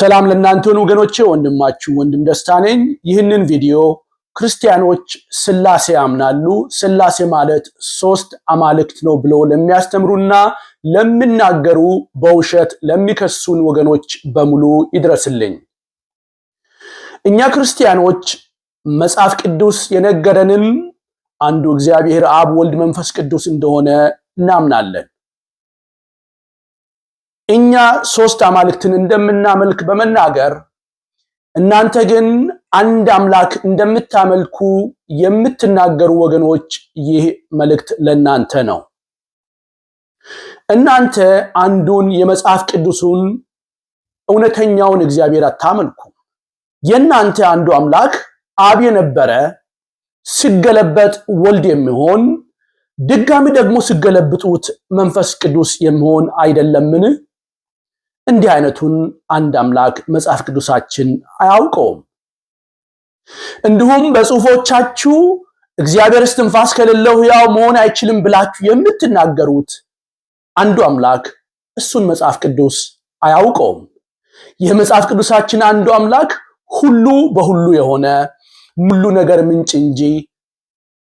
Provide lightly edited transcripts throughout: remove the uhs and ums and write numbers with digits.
ሰላም ለእናንተ ወገኖቼ፣ ወንድማችሁ ወንድም ደስታ ነኝ። ይህንን ቪዲዮ ክርስቲያኖች ስላሴ ያምናሉ፣ ስላሴ ማለት ሶስት አማልክት ነው ብለው ለሚያስተምሩና ለሚናገሩ በውሸት ለሚከሱን ወገኖች በሙሉ ይድረስልኝ። እኛ ክርስቲያኖች መጽሐፍ ቅዱስ የነገረንን አንዱ እግዚአብሔር አብ፣ ወልድ፣ መንፈስ ቅዱስ እንደሆነ እናምናለን። እኛ ሶስት አማልክትን እንደምናመልክ በመናገር እናንተ ግን አንድ አምላክ እንደምታመልኩ የምትናገሩ ወገኖች ይህ መልእክት ለእናንተ ነው። እናንተ አንዱን የመጽሐፍ ቅዱሱን እውነተኛውን እግዚአብሔር አታመልኩ። የእናንተ አንዱ አምላክ አብ የነበረ ሲገለበጥ ወልድ የሚሆን ድጋሚ ደግሞ ሲገለብጡት መንፈስ ቅዱስ የሚሆን አይደለምን? እንዲህ አይነቱን አንድ አምላክ መጽሐፍ ቅዱሳችን አያውቀውም። እንዲሁም በጽሁፎቻችሁ እግዚአብሔር እስትንፋስ ከሌለው ሕያው መሆን አይችልም ብላችሁ የምትናገሩት አንዱ አምላክ እሱን መጽሐፍ ቅዱስ አያውቀውም። የመጽሐፍ ቅዱሳችን አንዱ አምላክ ሁሉ በሁሉ የሆነ ሙሉ ነገር ምንጭ እንጂ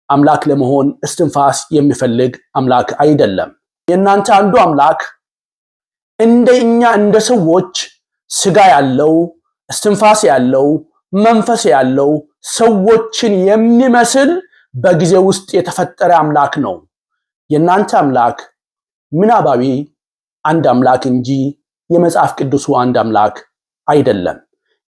አምላክ ለመሆን እስትንፋስ የሚፈልግ አምላክ አይደለም። የእናንተ አንዱ አምላክ እንደኛ እንደ ሰዎች ስጋ ያለው እስትንፋስ ያለው መንፈስ ያለው ሰዎችን የሚመስል በጊዜ ውስጥ የተፈጠረ አምላክ ነው። የእናንተ አምላክ ምናባዊ አንድ አምላክ እንጂ የመጽሐፍ ቅዱሱ አንድ አምላክ አይደለም።